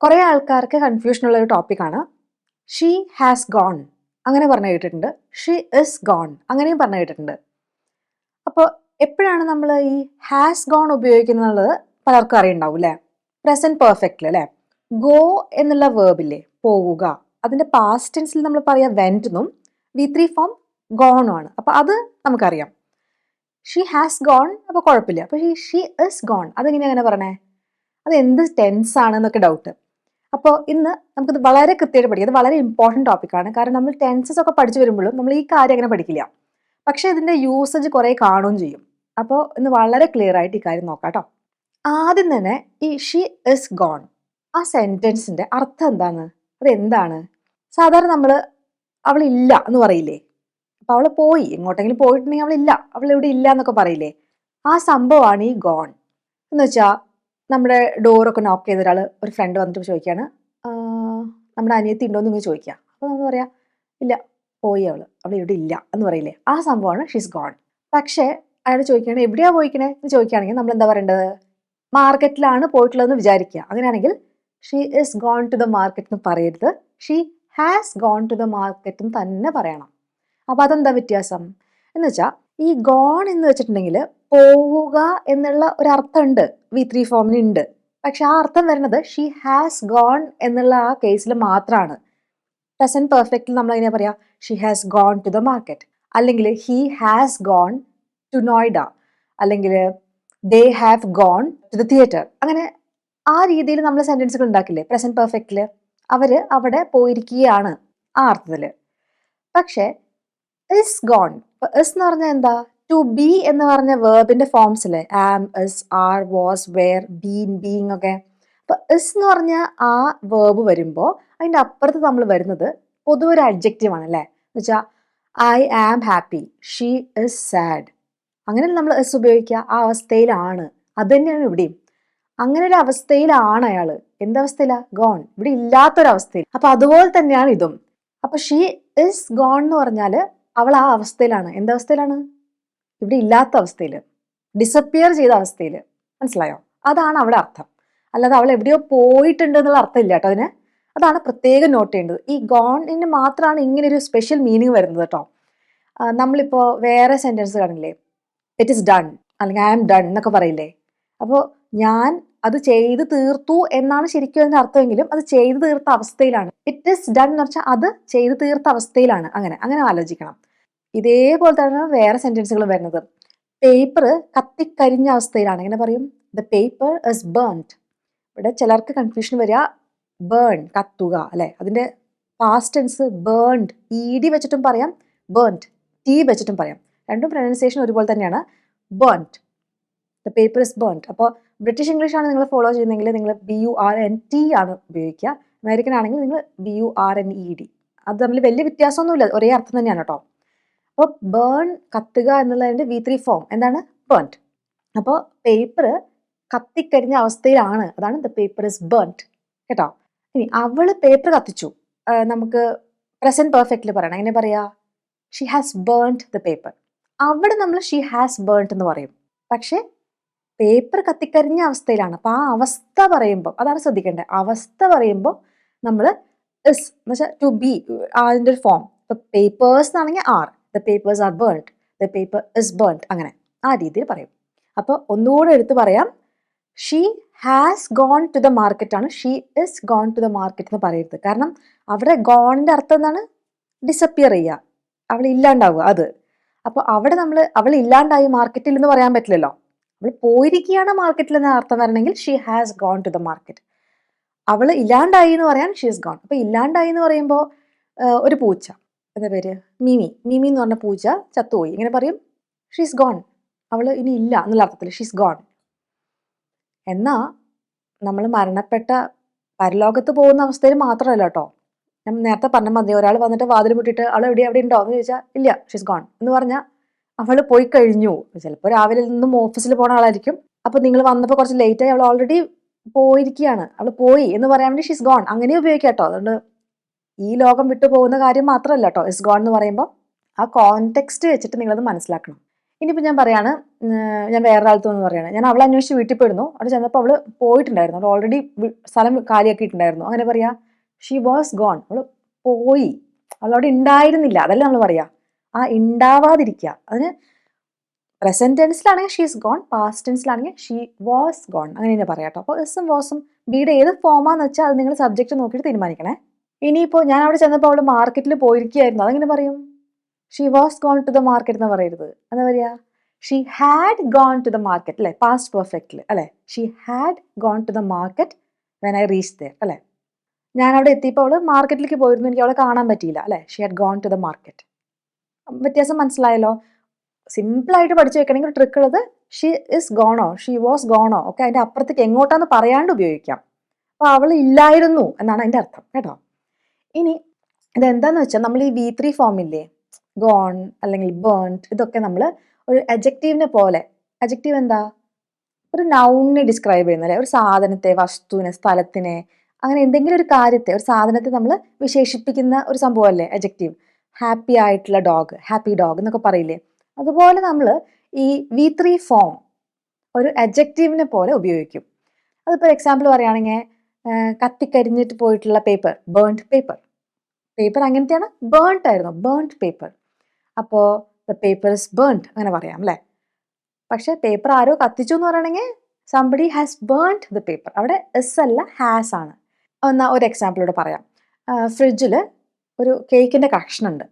കുറേ ആൾക്കാർക്ക് കൺഫ്യൂഷൻ ഉള്ള ഒരു ടോപ്പിക്കാണ് ഷീ ഹാസ് ഗോൺ അങ്ങനെ പറഞ്ഞു കേട്ടിട്ടുണ്ട്, ഷീ ഇസ് ഗോൺ അങ്ങനെയും പറഞ്ഞു കേട്ടിട്ടുണ്ട്. അപ്പോൾ എപ്പോഴാണ് നമ്മൾ ഈ ഹാസ് ഗോൺ ഉപയോഗിക്കുന്നത് പലർക്കും അറിയുണ്ടാവും അല്ലേ? പ്രസന്റ് പെർഫെക്റ്റിൽ അല്ലേ? ഗോ എന്നുള്ള വേർബില്ലേ, പോവുക, അതിന്റെ പാസ്റ്റ് ടെൻസിൽ നമ്മൾ പറയാം വെന്റ് എന്നും V3 ഫോം ഗോണും ആണ്. അപ്പൊ അത് നമുക്കറിയാം. ഷീ ഹാസ് ഗോൺ അപ്പോൾ കുഴപ്പമില്ല. അപ്പോൾ ഷീ ഇസ് ഗോൺ അതെങ്ങനെയാണ് അങ്ങനെ പറഞ്ഞേ? അത് എന്ത് ടെൻസ് ആണ് എന്നൊക്കെ ഡൗട്ട്. അപ്പോൾ ഇന്ന് നമുക്കിത് വളരെ കൃത്യമായിട്ട് പഠിക്കാം. ഇത് വളരെ ഇമ്പോർട്ടൻറ്റ് ടോപ്പിക്കാണ്. കാരണം നമ്മൾ ടെൻസസ് ഒക്കെ പഠിച്ചു വരുമ്പോഴും നമ്മൾ ഈ കാര്യം അങ്ങനെ പഠിക്കില്ല. പക്ഷേ ഇതിൻ്റെ യൂസേജ് കുറേ കാണുകയും ചെയ്യും. അപ്പോൾ ഇന്ന് വളരെ ക്ലിയർ ആയിട്ട് ഈ കാര്യം നോക്കാം കേട്ടോ. ആദ്യം തന്നെ ഈ ഷീ ഇസ് ഗോൺ ആ സെൻറ്റൻസിൻ്റെ അർത്ഥം എന്താണ്? അതെന്താണ്? സാധാരണ നമ്മൾ അവളില്ല എന്ന് പറയില്ലേ? അപ്പോൾ അവൾ പോയി, എങ്ങോട്ടെങ്കിലും പോയിട്ടുണ്ടെങ്കിൽ അവളില്ല, അവൾ ഇവിടെ ഇല്ല എന്നൊക്കെ പറയില്ലേ? ആ സംഭവമാണ് ഈ ഗോൺ എന്ന് വെച്ചാൽ നമ്മുടെ ഡോറൊക്കെ നോക്ക് ചെയ്ത ഒരു ഫ്രണ്ട് വന്നിട്ട് ചോദിക്കുകയാണ്, നമ്മുടെ അനിയത്തി ഉണ്ടോ എന്ന് ഇങ്ങനെ ചോദിക്കുക. അപ്പോൾ നമ്മൾ പറയാം ഇല്ല, പോയി അവൾ ഇവിടെ ഇല്ല എന്ന് പറയില്ലേ? ആ സംഭവമാണ് ഷീസ് ഗോൺ. പക്ഷേ അയാൾ ചോദിക്കുകയാണ് എവിടെയാണ് പോയിക്കണേ എന്ന് ചോദിക്കുകയാണെങ്കിൽ നമ്മൾ എന്താ പറയേണ്ടത്? മാർക്കറ്റിലാണ് പോയിട്ടുള്ളതെന്ന് വിചാരിക്കുക. അങ്ങനെയാണെങ്കിൽ she is gone to the market എന്ന് പറയരുത്, she has gone to the market എന്ന് തന്നെ പറയണം. അപ്പോൾ അതെന്താ വ്യത്യാസം എന്ന് വെച്ചാൽ ഈ ഗോൺ എന്ന് വെച്ചിട്ടുണ്ടെങ്കിൽ പോവുക എന്നുള്ള ഒരു അർത്ഥമുണ്ട്, V3 ഫോമിന് ഉണ്ട്. പക്ഷെ ആ അർത്ഥം വരുന്നത് ഷീ ഹാസ് ഗോൺ എന്നുള്ള ആ കേസിൽ മാത്രമാണ്. പ്രസന്റ് പെർഫെക്റ്റിൽ നമ്മൾ എങ്ങനെയാ പറയാ? She has gone to the market, അല്ലെങ്കിൽ he has gone to Noida, അല്ലെങ്കിൽ they have gone to the theatre. അങ്ങനെ ആ രീതിയിൽ നമ്മൾ സെന്റൻസുകൾ ഉണ്ടാക്കില്ലേ പ്രസന്റ് പെർഫെക്റ്റിൽ? അവര് അവിടെ പോയിരിക്കുകയാണ് ആ അർത്ഥത്തിൽ. പക്ഷെ ഇസ് ഗോൺ, ഇസ് എന്ന് പറഞ്ഞാൽ എന്താ? ടു ബി എന്ന് പറഞ്ഞ വേർബിന്റെ ഫോംസ് അല്ലേ? Am, is, are, was, were, been, being ഒക്കെ. അപ്പൊ ഇസ് എന്ന് പറഞ്ഞ ആ വേർബ് വരുമ്പോൾ അതിന്റെ അപ്പുറത്ത് നമ്മൾ വരുന്നത് പൊതുവെ ഒരു അഡ്ജക്റ്റീവ് ആണ് അല്ലേ? എന്ന് വെച്ചാൽ I am happy, she is sad. അങ്ങനെ നമ്മൾ ഇസ് ഉപയോഗിക്കുക, ആ അവസ്ഥയിലാണ്. അത് തന്നെയാണ് ഇവിടെയും. അങ്ങനെ ഒരു അവസ്ഥയിലാണ് അയാള്. എന്തവസ്ഥയിലാ? ഗോൺ, ഇവിടെ ഇല്ലാത്തൊരവസ്ഥയിൽ. അപ്പൊ അതുപോലെ തന്നെയാണ് ഇതും. അപ്പൊ ഷീ ഇസ് ഗോൺ എന്ന് പറഞ്ഞാല് അവൾ ആ അവസ്ഥയിലാണ്. എന്തവസ്ഥയിലാണ്? ഇവിടെ ഇല്ലാത്ത അവസ്ഥയിൽ, ഡിസപ്പിയർ ചെയ്ത അവസ്ഥയിൽ. മനസ്സിലായോ? അതാണ് അവിടെ അർത്ഥം. അല്ലാതെ അവൾ എവിടെയോ പോയിട്ടുണ്ട് എന്നുള്ള അർത്ഥം ഇല്ല കേട്ടോ അതിന്. അതാണ് പ്രത്യേകം നോട്ട് ചെയ്യേണ്ടത്. ഈ ഗോണിന് മാത്രമാണ് ഇങ്ങനെ ഒരു സ്പെഷ്യൽ മീനിങ് വരുന്നത് കേട്ടോ. നമ്മളിപ്പോൾ വേറെ സെന്റൻസ് കാണില്ലേ, ഇറ്റ് ഇസ് ഡൺ അല്ലെങ്കിൽ ഐ ആം ഡൺ എന്നൊക്കെ പറയില്ലേ? അപ്പോൾ ഞാൻ അത് ചെയ്ത് തീർത്തു എന്നാണ് ശരിക്കും അതിന്റെ അർത്ഥമെങ്കിലും അത് ചെയ്തു തീർത്ത അവസ്ഥയിലാണ്. ഇറ്റ് ഇസ് ഡൺ എന്ന് വെച്ചാൽ അത് ചെയ്തു തീർത്ത അവസ്ഥയിലാണ്. അങ്ങനെ ആലോചിക്കണം. ഇതേപോലെ തന്നെ വേറെ സെന്റൻസുകൾ വരുന്നത്. പേപ്പർ കത്തിക്കരിഞ്ഞ അവസ്ഥയിലാണ്. എങ്ങനെ പറയും? The paper is burned. ഇവിടെ ചിലർക്ക് കൺഫ്യൂഷൻ വരിക, ബേൺ കത്തുക അല്ലെ? അതിന്റെ പാസ്റ്റ് ടെൻസ് ബേൺഡ്, ED വെച്ചിട്ടും പറയാം, ബേൺഡ് T വെച്ചിട്ടും പറയാം. രണ്ടും പ്രൊനൗൺസിയേഷൻ ഒരുപോലെ തന്നെയാണ്. Burned, the paper is burned. അപ്പോൾ ബ്രിട്ടീഷ് ഇംഗ്ലീഷ് ആണ് നിങ്ങൾ ഫോളോ ചെയ്യുന്നതെങ്കിൽ നിങ്ങൾ BURNT ആണ് ഉപയോഗിക്കുക. അമേരിക്കൻ ആണെങ്കിൽ നിങ്ങൾ BURNED. അത് തമ്മിൽ വലിയ വ്യത്യാസമൊന്നുമില്ല, ഒരേ അർത്ഥം തന്നെയാണ് കേട്ടോ. അപ്പോൾ ബേൺ കത്തുക എന്നുള്ളതിന്റെ V3 ഫോം എന്താണ്? ബേൺഡ്. അപ്പോൾ പേപ്പർ കത്തിക്കരിഞ്ഞ അവസ്ഥയിലാണ്, അതാണ് ദ പേപ്പർ ഇസ് ബേൺഡ് കേട്ടോ. ഇനി അവള് പേപ്പർ കത്തിച്ചു, നമുക്ക് പ്രസന്റ് പെർഫെക്റ്റിൽ പറയണം. എങ്ങനെ പറയാ? She has burned the paper. അവിടെ നമ്മൾ ഷീ ഹാസ് ബേൺഡ് എന്ന് പറയും. പക്ഷെ പേപ്പർ കത്തിക്കരിഞ്ഞ അവസ്ഥയിലാണ്. അപ്പൊ ആ അവസ്ഥ പറയുമ്പോൾ അതാണ് ശ്രദ്ധിക്കേണ്ടത്. അവസ്ഥ പറയുമ്പോൾ നമ്മൾ ഇസ് എന്ന് വെച്ചാൽ ടു ബി അതിന്റെ ഒരു ഫോം. ഇപ്പൊ പേപ്പേഴ്സ് എന്നാണെങ്കിൽ are, the papers are burned, the paper is burned. അങ്ങനെ ആ രീതിയിൽ പറയും. അപ്പോൾ ഒന്നുകൂടെ എടുത്ത് പറയാം, she has gone to the market ആണ്, she is gone to the market എന്ന് പറയരുത്. കാരണം അവിടെ ഗോണിന്റെ അർത്ഥം എന്താണ്? ഡിസപ്പിയർ ചെയ്യുക, അവൾ ഇല്ലാണ്ടാവുക. അത് അപ്പോൾ അവിടെ നമ്മൾ അവൾ ഇല്ലാണ്ടായി മാർക്കറ്റിൽ എന്ന് പറയാൻ പറ്റില്ലല്ലോ. അവൾ പോയിരിക്കുകയാണ് മാർക്കറ്റിൽ എന്ന അർത്ഥം വരണമെങ്കിൽ she has gone to the market. അവൾ ഇല്ലാണ്ടായി എന്ന് പറയാൻ ഷീ ഇസ് ഗോൺ. അപ്പൊ ഇല്ലാണ്ടായി എന്ന് പറയുമ്പോൾ ഒരു പൂച്ച, എന്താ പേര്? മിമി എന്ന് പറഞ്ഞ പൂച്ച ചത്തുപോയി. ഇങ്ങനെ പറയും, ഷീസ് ഗോൺ. അവള് ഇനി ഇല്ല എന്നുള്ള അർത്ഥത്തിൽ ഷീസ് ഗോൺ. എന്നാ നമ്മൾ മരണപ്പെട്ട പരലോകത്ത് പോകുന്ന അവസ്ഥയിൽ മാത്രമല്ല കേട്ടോ. ഞാൻ നേരത്തെ പറഞ്ഞ മതി, ഒരാൾ വന്നിട്ട് വാതിൽ മുട്ടിട്ട് അവൾ അവിടെ ഉണ്ടോ എന്ന് ചോദിച്ചാൽ ഇല്ല, ഷീസ് ഗോൺ എന്ന് പറഞ്ഞാൽ അവള് പോയി കഴിഞ്ഞു. ചിലപ്പോൾ രാവിലെ നിന്നും ഓഫീസിൽ പോണ ആളായിരിക്കും. അപ്പൊ നിങ്ങൾ വന്നപ്പോൾ കുറച്ച് ലേറ്റ് ആയി, അവൾ ഓൾറെഡി പോയിരിക്കുകയാണ്, അവൾ പോയി എന്ന് പറയാൻ വേണ്ടി ഷീസ് ഗോൺ അങ്ങനെ ഉപയോഗിക്കാം കേട്ടോ. അതുകൊണ്ട് ഈ ലോകം വിട്ടു പോകുന്ന കാര്യം മാത്രമല്ല കേട്ടോ ഇസ് ഗോൺ എന്ന് പറയുമ്പോൾ. ആ കോണ്ടെക്സ്റ്റ് വെച്ചിട്ട് നിങ്ങളത് മനസ്സിലാക്കണം. ഇനിയിപ്പോൾ ഞാൻ പറയാണ്, ഞാൻ വേറൊരാളത്തുനിന്ന് പറയാണ്, ഞാൻ അവളെ അന്വേഷിച്ച് വീട്ടിൽ പോയിരുന്നു. അവിടെ ചെന്നപ്പോൾ അവൾ പോയിട്ടുണ്ടായിരുന്നു, അവൾ ഓൾറെഡി സ്ഥലം കാലിയാക്കിയിട്ടുണ്ടായിരുന്നു. അങ്ങനെ പറയാ ഷീ വാസ് ഗോൺ, അവൾ പോയി, അവളവിടെ ഉണ്ടായിരുന്നില്ല. അതല്ലേ നമ്മൾ പറയാ. ആ ഉണ്ടാവാതിരിക്കുക, അതിന് പ്രസന്റ് ടെൻസിലാണെങ്കിൽ ഷീ ഈസ് ഗോൺ, പാസ്റ്റ് ടെൻസിലാണെങ്കിൽ ഷീ വാസ് ഗോൺ, അങ്ങനെ തന്നെ പറയാം കേട്ടോ. അപ്പോൾ ഇസും വാസും ബിയുടെ ഏത് ഫോമാന്ന് വെച്ചാൽ അത് നിങ്ങൾ സബ്ജക്റ്റ് നോക്കിയിട്ട് തീരുമാനിക്കണേ. ഇനിയിപ്പോൾ ഞാൻ അവിടെ ചെന്നപ്പോൾ അവൾ മാർക്കറ്റിൽ പോയിരിക്കുകയായിരുന്നു, അതെങ്ങനെ പറയും? She was gone to the market എന്ന് പറയരുത്. എന്താ പറയുക? She had gone to the market, അല്ലേ? പാസ്റ്റ് പെർഫെക്റ്റിൽ അല്ലേ? She had gone to the market when I reach there, അല്ലേ? ഞാൻ അവിടെ എത്തിയപ്പോൾ അവൾ മാർക്കറ്റിലേക്ക് പോയിരുന്നു, എനിക്ക് അവളെ കാണാൻ പറ്റിയില്ല, അല്ലേ? She had gone to the market. വ്യത്യാസം മനസ്സിലായല്ലോ? സിമ്പിളായിട്ട് പഠിച്ചു വെക്കണമെങ്കിൽ ഒരു ട്രിക്ക് ഉള്ളത് ഷീ ഇസ് ഗോണോ ഷീ വാസ് ഗോണോ ഒക്കെ അതിൻ്റെ അപ്പുറത്തേക്ക് എങ്ങോട്ടാന്ന് പറയാണ്ട് ഉപയോഗിക്കാം. അപ്പോൾ അവൾ ഇല്ലായിരുന്നു എന്നാണ് അതിൻ്റെ അർത്ഥം കേട്ടോ. ഇനി ഇതെന്താന്ന് വെച്ചാൽ നമ്മൾ ഈ V3 ഫോമില്ലേ, ഗോൺ അല്ലെങ്കിൽ ബേൺഡ്, ഇതൊക്കെ നമ്മൾ ഒരു അഡ്ജക്റ്റീവിനെ പോലെ, അഡ്ജക്റ്റീവ് എന്താ? ഒരു നൗണിനെ ഡിസ്ക്രൈബ് ചെയ്യുന്നല്ലേ, ഒരു സാധനത്തെ, വസ്തുവിനെ, സ്ഥലത്തിനെ, അങ്ങനെ എന്തെങ്കിലും ഒരു കാര്യത്തെ, ഒരു സാധനത്തെ നമ്മൾ വിശേഷിപ്പിക്കുന്ന ഒരു സംഭവമല്ലേ അഡ്ജക്റ്റീവ്. ഹാപ്പി ആയിട്ടുള്ള ഡോഗ്, ഹാപ്പി ഡോഗ് എന്നൊക്കെ പറയില്ലേ. അതുപോലെ നമ്മൾ ഈ V3 ഫോം ഒരു അഡ്ജക്റ്റീവിനെ പോലെ ഉപയോഗിക്കും. അതിപ്പോൾ എക്സാമ്പിൾ പറയുകയാണെങ്കിൽ കത്തിക്കരിഞ്ഞിട്ട് പോയിട്ടുള്ള പേപ്പർ, ബേൺഡ് പേപ്പർ. പേപ്പർ അങ്ങനത്തെയാണ്, ബേൺഡ് ആയിരുന്നു, ബേൺഡ് പേപ്പർ. അപ്പോൾ ദ പേപ്പർ ഇസ് ബേൺഡ് അങ്ങനെ പറയാം അല്ലേ. പക്ഷേ പേപ്പർ ആരോ കത്തിച്ചു എന്ന് പറയണമെങ്കിൽ somebody has burned the paper. അവിടെ എസ് അല്ല, ഹാസ് ആണ്. എന്നാൽ ഒരു എക്സാമ്പിളോട് പറയാം. ഫ്രിഡ്ജിൽ ഒരു കേക്കിൻ്റെ കഷ്ണുണ്ട്,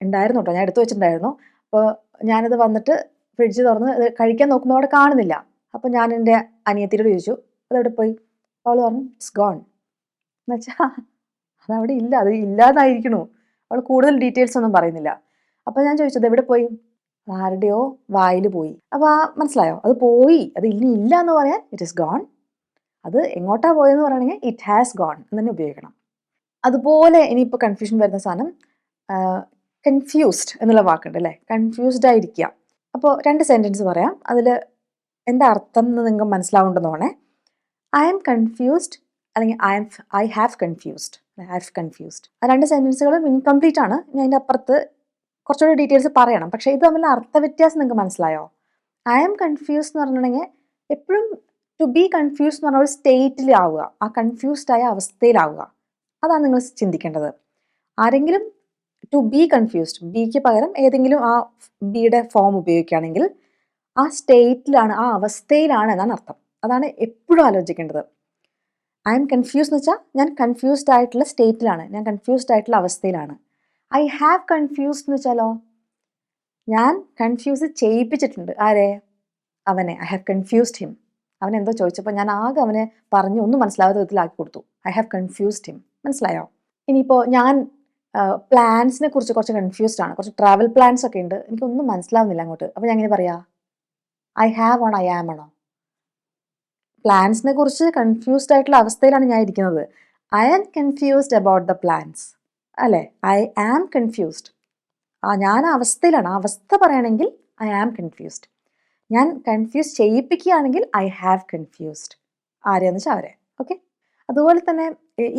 ഉണ്ടായിരുന്നു കേട്ടോ, ഞാൻ എടുത്തു വെച്ചിട്ടുണ്ടായിരുന്നു. അപ്പോൾ ഞാനത് വന്നിട്ട് ഫ്രിഡ്ജ് തുറന്ന് ഇത് കഴിക്കാൻ നോക്കുമ്പോൾ അവിടെ കാണുന്നില്ല. അപ്പോൾ ഞാൻ എൻ്റെ അനിയത്തിയോട് ചോദിച്ചു അതെവിടെ പോയി? അവൾ പറഞ്ഞു ഇറ്റ്സ് ഗോൺ. എന്നുവെച്ചാൽ അതവിടെ ഇല്ല, അത് ഇല്ലാതായിരിക്കണു. അവൾ കൂടുതൽ ഡീറ്റെയിൽസ് ഒന്നും പറയുന്നില്ല. അപ്പോൾ ഞാൻ ചോദിച്ചത് എവിടെ പോയി? ആരുടെയോ വായിൽ പോയി. അപ്പോൾ മനസ്സിലായോ? അത് പോയി, അത് ഇനി ഇല്ല എന്ന് പറയാൻ ഇറ്റ് ഇസ് ഗോൺ. അത് എങ്ങോട്ടാ പോയെന്ന് പറയണമെങ്കിൽ ഇറ്റ് ഹാസ് ഗോൺ എന്ന് തന്നെ ഉപയോഗിക്കണം. അതുപോലെ ഇനിയിപ്പോൾ കൺഫ്യൂഷൻ വരുന്ന സാധനം കൺഫ്യൂസ്ഡ് എന്നുള്ള വാക്കുണ്ട് അല്ലേ. കൺഫ്യൂസ്ഡ് ആയിരിക്കുക. അപ്പോൾ 2 സെൻറ്റൻസ് പറയാം, അതിൽ എന്താ അർത്ഥം എന്ന് നിങ്ങൾക്ക് മനസ്സിലാവുണ്ടെന്ന് തോന്നേ. ഐ ആം കൺഫ്യൂസ്ഡ് അല്ലെങ്കിൽ ഐ ഹാവ് കൺഫ്യൂസ്ഡ്. ആ 2 സെൻറ്റൻസുകളും ഇൻകംപ്ലീറ്റ് ആണ്. ഞാൻ അതിൻ്റെ അപ്പുറത്ത് കുറച്ചുകൂടി ഡീറ്റെയിൽസ് പറയണം. പക്ഷേ ഇത് തമ്മിൽ അർത്ഥവ്യത്യാസം നിങ്ങൾക്ക് മനസ്സിലായോ? ഐ ആം കൺഫ്യൂസ്ഡ് എന്ന് പറഞ്ഞിട്ടുണ്ടെങ്കിൽ എപ്പോഴും ടു ബി കൺഫ്യൂസ്ഡ് എന്ന് പറഞ്ഞ ഒരു സ്റ്റേറ്റിലാവുക, ആ കൺഫ്യൂസ്ഡ് ആയ അവസ്ഥയിലാവുക. അതാണ് നിങ്ങൾ ചിന്തിക്കേണ്ടത്. ആരെങ്കിലും ടു ബി കൺഫ്യൂസ്ഡ്, ബിക്ക് പകരം ഏതെങ്കിലും ആ ബിയുടെ ഫോം ഉപയോഗിക്കുകയാണെങ്കിൽ ആ സ്റ്റേറ്റിലാണ്, ആ അവസ്ഥയിലാണ് എന്നാണ് അർത്ഥം. അതാണ് എപ്പോഴും ആലോചിക്കേണ്ടത്. ഐ എം കൺഫ്യൂസ്ഡ് എന്ന് വെച്ചാൽ ഞാൻ കൺഫ്യൂസ്ഡ് ആയിട്ടുള്ള സ്റ്റേറ്റിലാണ്, ഞാൻ കൺഫ്യൂസ്ഡ് ആയിട്ടുള്ള അവസ്ഥയിലാണ്. ഐ ഹാവ് കൺഫ്യൂസ്ഡ് എന്ന് വെച്ചാലോ ഞാൻ കൺഫ്യൂസ് ചെയ്യിപ്പിച്ചിട്ടുണ്ട്. ആരെ? അവനെ. I have confused him. അവൻ എന്തോ ചോദിച്ചപ്പോൾ ഞാൻ ആകെ അവനെ പറഞ്ഞ് ഒന്നും മനസ്സിലാവാത്ത വിധത്തിലാക്കി കൊടുത്തു. I have confused him. മനസ്സിലായോ? ഇനിയിപ്പോൾ ഞാൻ പ്ലാൻസിനെ കുറിച്ച് കുറച്ച് കൺഫ്യൂസ്ഡ് ആണ്, കുറച്ച് ട്രാവൽ പ്ലാൻസ് ഒക്കെ ഉണ്ട്, എനിക്കൊന്നും മനസ്സിലാവുന്നില്ല അങ്ങോട്ട്. അപ്പോൾ ഞാൻ എങ്ങനെ പറയാ? ഐ ഹാവ് ആണോ ഐ ആം ആണോ? പ്ലാൻസിനെ കുറിച്ച് കൺഫ്യൂസ്ഡ് ആയിട്ടുള്ള അവസ്ഥയിലാണ് ഞാൻ ഇരിക്കുന്നത്. I am confused about the plans അല്ലേ. ഐ ആം കൺഫ്യൂസ്ഡ്, ഞാൻ അവസ്ഥയിലാണ്. ആ അവസ്ഥ പറയുകയാണെങ്കിൽ ഐ ആം കൺഫ്യൂസ്ഡ്. ഞാൻ കൺഫ്യൂസ് ചെയ്യിപ്പിക്കുകയാണെങ്കിൽ ഐ ഹാവ് കൺഫ്യൂസ്ഡ്. ആരെയാന്ന് വെച്ചാൽ അവരെ. ഓക്കെ. അതുപോലെ തന്നെ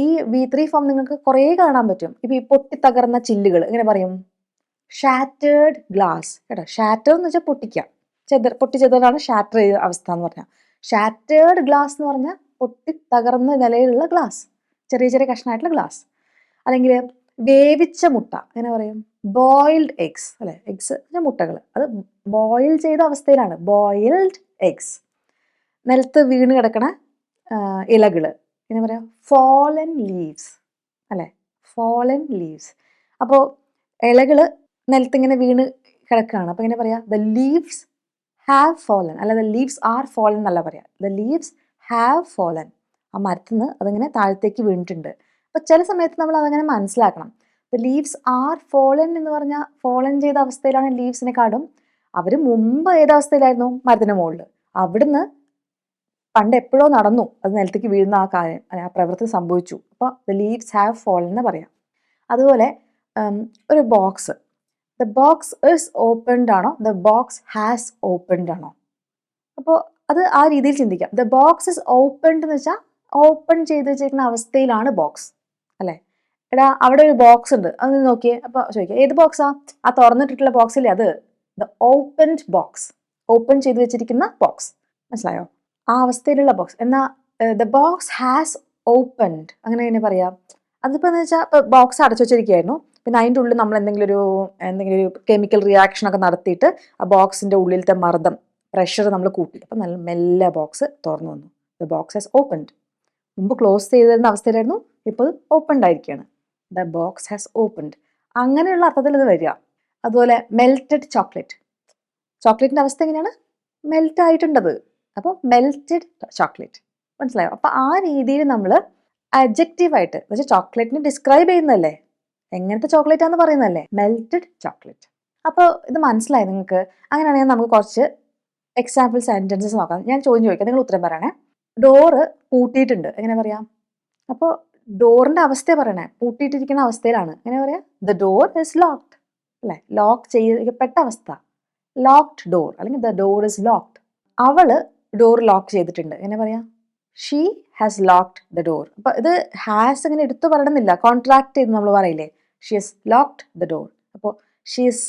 ഈ V3 ഫോം നിങ്ങൾക്ക് കുറേ കാണാൻ പറ്റും. ഇപ്പോൾ ഈ പൊട്ടിത്തകർന്ന ചില്ലുകൾ എങ്ങനെ പറയും? Shattered glass. കേട്ടോ, ഷാറ്റർ എന്ന് വെച്ചാൽ പൊട്ടിക്കുക, പൊട്ടിച്ചെതറാണ് ഷാറ്റർ ചെയ്ത അവസ്ഥ എന്ന് പറഞ്ഞാൽ. ഷാറ്റേർഡ് ഗ്ലാസ് എന്ന് പറഞ്ഞാൽ പൊട്ടിത്തകർന്ന നിലയിലുള്ള ഗ്ലാസ്, ചെറിയ ചെറിയ കഷ്ണമായിട്ടുള്ള ഗ്ലാസ്. അല്ലെങ്കിൽ വേവിച്ച മുട്ട എങ്ങനെ പറയും? ബോയിൽഡ് എഗ്സ് അല്ലേ. എഗ്സ് മുട്ടകൾ, അത് ബോയിൽ ചെയ്ത അവസ്ഥയിലാണ്, ബോയിൽഡ് എഗ്സ്. നിലത്ത് വീണ് കിടക്കണ ഇലകൾ എങ്ങനെ പറയാം? ഫോളൻ ലീവ്സ് അല്ലേ, ഫോളൻ ലീവ്സ്. അപ്പോൾ ഇലകൾ നിലത്തിങ്ങനെ വീണ് കിടക്കുകയാണ്, അപ്പോൾ എങ്ങനെ പറയാം? ദ ലീവ്സ് ഹാവ് ഫോളൻ, അല്ല ദ ലീവ്സ് ആർ ഫോളൻ എന്നല്ല പറയാം, ദ ലീവ്സ് ഹാവ് ഫോളൻ. ആ മരത്തിൽ നിന്ന് അതിങ്ങനെ താഴത്തേക്ക് വീണിട്ടുണ്ട്. അപ്പോൾ ചില സമയത്ത് നമ്മൾ അതങ്ങനെ മനസ്സിലാക്കണം. ദ ലീവ്സ് ആർ ഫോളൻ എന്ന് പറഞ്ഞാൽ ഫോളൻ ചെയ്ത അവസ്ഥയിലാണ് ലീവ്സിനെക്കാളും. അവർ മുമ്പ് ഏതവസ്ഥയിലായിരുന്നു? മരത്തിൻ്റെ മുകളിൽ. അവിടുന്ന് പണ്ട് എപ്പോഴോ നടന്നു, അത് നിലത്തേക്ക് വീഴുന്ന ആ കാര്യം, ആ പ്രവൃത്തി സംഭവിച്ചു. അപ്പോൾ ദ ലീവ്സ് ഹാവ് ഫോളൻ എന്ന് പറയാം. അതുപോലെ ഒരു box, the box is opened ആണോ ദ ബോക്സ് ഹാസ് ഓപ്പൺഡ് ആണോ? അപ്പോൾ അത് ആ രീതിയിൽ ചിന്തിക്കാം. ദ ബോക്സ് ഇസ് ഓപ്പൺഡ് എന്ന് വെച്ചാൽ ഓപ്പൺ ചെയ്ത് വെച്ചിരിക്കുന്ന അവസ്ഥയിലാണ് ബോക്സ് അല്ലേ. എടാ അവിടെ ഒരു ബോക്സ് ഉണ്ട്, അത് നോക്കിയേ. അപ്പോൾ ചോദിക്കുക ഏത് ബോക്സാ? ആ തുറന്നിട്ടിട്ടുള്ള ബോക്സ് ഇല്ലേ അത്. ദ ഓപ്പൺഡ് ബോക്സ്, ഓപ്പൺ ചെയ്ത് വെച്ചിരിക്കുന്ന ബോക്സ്, മനസ്സിലായോ? ആ അവസ്ഥയിലുള്ള ബോക്സ്. എന്നാൽ ദ ബോക്സ് ഹാസ് ഓപ്പൺഡ് അങ്ങനെ എങ്ങനെ പറയാം? അതിപ്പോൾ എന്ന് വെച്ചാൽ ഇപ്പോൾ ബോക്സ് അടച്ചു വെച്ചിരിക്കുകയായിരുന്നു, പിന്നെ അതിൻ്റെ ഉള്ളിൽ നമ്മൾ എന്തെങ്കിലും ഒരു കെമിക്കൽ റിയാക്ഷൻ ഒക്കെ നടത്തിയിട്ട് ആ ബോക്സിൻ്റെ ഉള്ളിലത്തെ മർദ്ദം, പ്രഷർ നമ്മൾ കൂട്ടി, അപ്പം നല്ല മെല്ലെ ബോക്സ് തുറന്നു വന്നു. The box has opened. മുമ്പ് ക്ലോസ് ചെയ്തിരുന്ന അവസ്ഥയിലായിരുന്നു, ഇപ്പോൾ ഓപ്പൺഡ് ആയിരിക്കുകയാണ്. ദ ബോക്സ് ഹാസ് ഓപ്പൺഡ്, അങ്ങനെയുള്ള അർത്ഥത്തിൽ ഇത് വരിക. അതുപോലെ മെൽറ്റഡ് ചോക്ലേറ്റ്, ചോക്ലേറ്റിൻ്റെ അവസ്ഥ എങ്ങനെയാണ്? മെൽറ്റ് ആയിട്ടുണ്ടത്. അപ്പോൾ മെൽറ്റഡ് ചോക്ലേറ്റ്, മനസ്സിലായോ? അപ്പോൾ ആ രീതിയിൽ നമ്മൾ അഡ്ജക്റ്റീവായിട്ട് പക്ഷേ ചോക്ലേറ്റിനെ ഡിസ്ക്രൈബ് ചെയ്യുന്നതല്ലേ, എങ്ങനത്തെ ചോക്ലേറ്റ് ആണെന്ന് പറയുന്നതല്ലേ, മെൽറ്റഡ് ചോക്ലേറ്റ്. അപ്പോൾ ഇത് മനസ്സിലായി നിങ്ങൾക്ക്? അങ്ങനെയാണെങ്കിൽ നമുക്ക് കുറച്ച് എക്സാമ്പിൾ സെൻറ്റൻസസ് നോക്കാം. ഞാൻ ചോദ്യം ചോദിക്കാം, നിങ്ങൾ ഉത്തരം പറയണേ. ഡോറ് പൂട്ടിയിട്ടുണ്ട്, എങ്ങനെ പറയാം? അപ്പോൾ ഡോറിൻ്റെ അവസ്ഥ പറയണേ, പൂട്ടിയിട്ടിരിക്കുന്ന അവസ്ഥയിലാണ്, എങ്ങനെ പറയാം? ദ ഡോർ ഇസ് ലോക്ക്ഡ്, അല്ലേ? ലോക്ക് ചെയ്യപ്പെട്ട അവസ്ഥ, ലോക്ക്ഡ് ഡോർ, അല്ലെങ്കിൽ ദ ഡോർ ഇസ് ലോക്ക്ഡ്. അവള് ഡോർ ലോക്ക് ചെയ്തിട്ടുണ്ട്, എങ്ങനെ പറയാം? She has locked the door. അപ്പോൾ ഇത് ഹാസ് അങ്ങനെ എടുത്തു പറയണമെന്നില്ല, കോൺട്രാക്ട് ചെയ്ത് നമ്മൾ പറയില്ലേ, she has locked the door. അപ്പോൾ ഷീ ഈസ്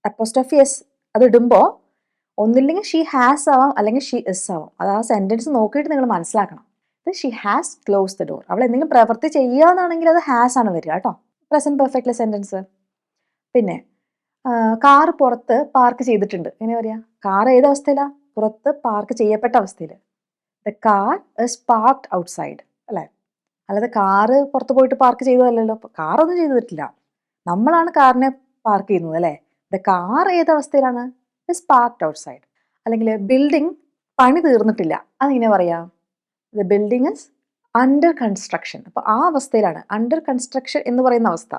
അപ്പോസ്ട്രോഫി എസ് അത് ഇടുമ്പോൾ ഒന്നില്ലെങ്കിൽ ഷീ ഹാസ് ആവാം, അല്ലെങ്കിൽ ഷീ ഇസ് ആവാം. അത് ആ സെൻറ്റൻസ് നോക്കിയിട്ട് നിങ്ങൾ മനസ്സിലാക്കണം. ഇത് she has close the door. അവൾ എന്തെങ്കിലും പ്രവൃത്തി ചെയ്യുക എന്നാണെങ്കിൽ അത് ഹാസ് ആണ് വരിക കേട്ടോ, പ്രസൻറ്റ് പെർഫെക്റ്റ്ലി സെൻറ്റൻസ്. പിന്നെ കാർ പുറത്ത് പാർക്ക് ചെയ്തിട്ടുണ്ട്, എങ്ങനെ പറയാ? കാർ ഏത് അവസ്ഥയിലാണ്? പുറത്ത് പാർക്ക് ചെയ്യപ്പെട്ട അവസ്ഥയിൽ. The car is parked outside, അല്ലേ? അല്ലാതെ കാറ് പുറത്ത് പോയിട്ട് പാർക്ക് ചെയ്തതല്ലല്ലോ. കാറൊന്നും ചെയ്തിട്ടില്ല, നമ്മളാണ് കാറിനെ പാർക്ക് ചെയ്യുന്നത്, അല്ലേ? ദ കാർ ഏത് അവസ്ഥയിലാണ്? Is parked outside. അല്ലെങ്കിൽ ബിൽഡിംഗ് പണി തീർന്നിട്ടില്ല, അതെങ്ങനെ പറയാം? The building is under construction. അപ്പോൾ ആ അവസ്ഥയിലാണ്, അണ്ടർ കൺസ്ട്രക്ഷൻ എന്ന് പറയുന്ന അവസ്ഥ.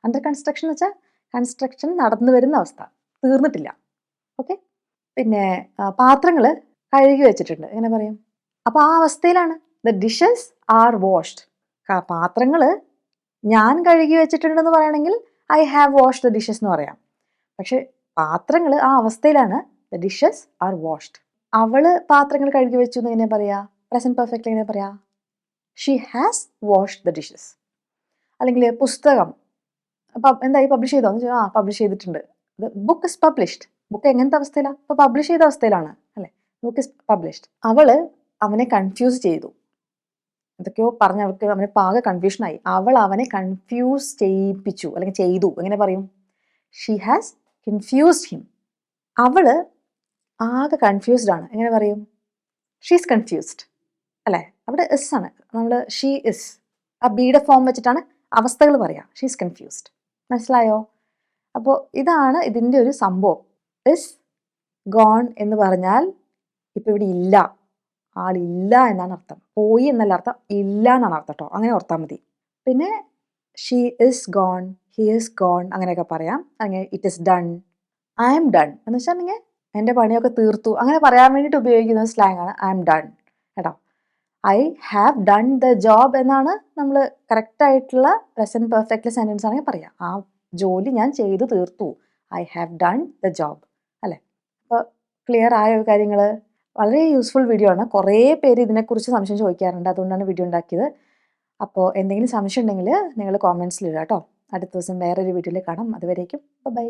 അണ്ടർ കൺസ്ട്രക്ഷൻ എന്ന് വെച്ചാൽ കൺസ്ട്രക്ഷൻ നടന്നു വരുന്ന അവസ്ഥ, തീർന്നിട്ടില്ല. ഓക്കെ. പിന്നെ പാത്രങ്ങൾ കഴുകി വെച്ചിട്ടുണ്ട്, എങ്ങനെ പറയും? അപ്പോൾ ആ അവസ്ഥയിലാണ്. The dishes are washed. പാത്രങ്ങൾ ഞാൻ കഴുകി വെച്ചിട്ടുണ്ടെന്ന് പറയുകയാണെങ്കിൽ I have washed the dishes എന്ന് പറയാം. പക്ഷെ പാത്രങ്ങൾ ആ അവസ്ഥയിലാണ്, ദ ഡിഷസ് ആർ വാഷ്ഡ്. അവള് പാത്രങ്ങൾ കഴുകി വെച്ചു എന്ന് എങ്ങനെ പറയാ? പ്രസന്റ് പെർഫെക്റ്റ് എങ്ങനെ പറയാ? She has washed the dishes. അല്ലെങ്കിൽ പുസ്തകം എന്തായി, പബ്ലിഷ് ചെയ്തോ? പബ്ലിഷ് ചെയ്തിട്ടുണ്ട്. Book is published. ബുക്ക് എങ്ങനത്തെ അവസ്ഥയിലാണ്? ഇപ്പോൾ പബ്ലിഷ് ചെയ്ത അവസ്ഥയിലാണ്, അല്ലേ? Book is published. അവനെ കൺഫ്യൂസ് ചെയ്തു, എന്തൊക്കെയോ പറഞ്ഞ് അവനെ പാകെ കൺഫ്യൂഷനായി. അവൾ അവനെ കൺഫ്യൂസ് ചെയ്യിപ്പിച്ചു, അല്ലെങ്കിൽ ചെയ്തു, എങ്ങനെ പറയും? She has confused him. അവള് ആകെ കൺഫ്യൂസ്ഡ് ആണ്, എങ്ങനെ പറയും? ഷീസ് കൺഫ്യൂസ്ഡ്, അല്ലേ? അവിടെ ഇസ് ആണ്, നമ്മൾ ഷീ ഇസ് ആ ബിയുടെ ഫോം വെച്ചിട്ടാണ് അവസ്ഥകൾ പറയാം. ഷീസ് കൺഫ്യൂസ്ഡ്, മനസ്സിലായോ? അപ്പോൾ ഇതാണ് ഇതിൻ്റെ ഒരു സംഭവം. ഇസ് ഗോൺ എന്ന് പറഞ്ഞാൽ ഇപ്പം ഇവിടെ ഇല്ല, ആളില്ല എന്നാണ് അർത്ഥം. പോയി എന്നല്ല അർത്ഥം, ഇല്ല എന്നാണ് അർത്ഥം കേട്ടോ, അങ്ങനെ ഓർത്താൽ മതി. പിന്നെ she is gone, he is gone, അങ്ങനെയൊക്കെ പറയാം. അങ്ങനെ it is done, I am done എന്ന് വെച്ചിട്ടുണ്ടെങ്കിൽ എൻ്റെ പണിയൊക്കെ തീർത്തു, അങ്ങനെ പറയാൻ വേണ്ടിയിട്ട് ഉപയോഗിക്കുന്ന സ്ലാങ് ആണ് ഐ എം ഡൺ കേട്ടോ. I have done the job എന്നാണ് നമ്മൾ കറക്റ്റായിട്ടുള്ള പ്രസൻറ്റ് പെർഫെക്റ്റ് സെൻറ്റൻസ് ആണെങ്കിൽ പറയാം. ആ ജോലി ഞാൻ ചെയ്തു തീർത്തു, I have done the job, അല്ലേ? അപ്പോൾ ക്ലിയർ ആയോ കാര്യങ്ങൾ? വളരെ യൂസ്ഫുൾ വീഡിയോ ആണ്. കുറേ പേര് ഇതിനെക്കുറിച്ച് സംശയം ചോദിക്കാറുണ്ട്, അതുകൊണ്ടാണ് വീഡിയോ ഉണ്ടാക്കിയത്. അപ്പോൾ എന്തെങ്കിലും സംശയം ഉണ്ടെങ്കിൽ നിങ്ങൾ കോമെൻറ്റ്സിൽ ഇടുക കേട്ടോ. അടുത്ത ദിവസം വേറൊരു വീഡിയോയിൽ കാണാം. അതുവരേക്കും ബൈ.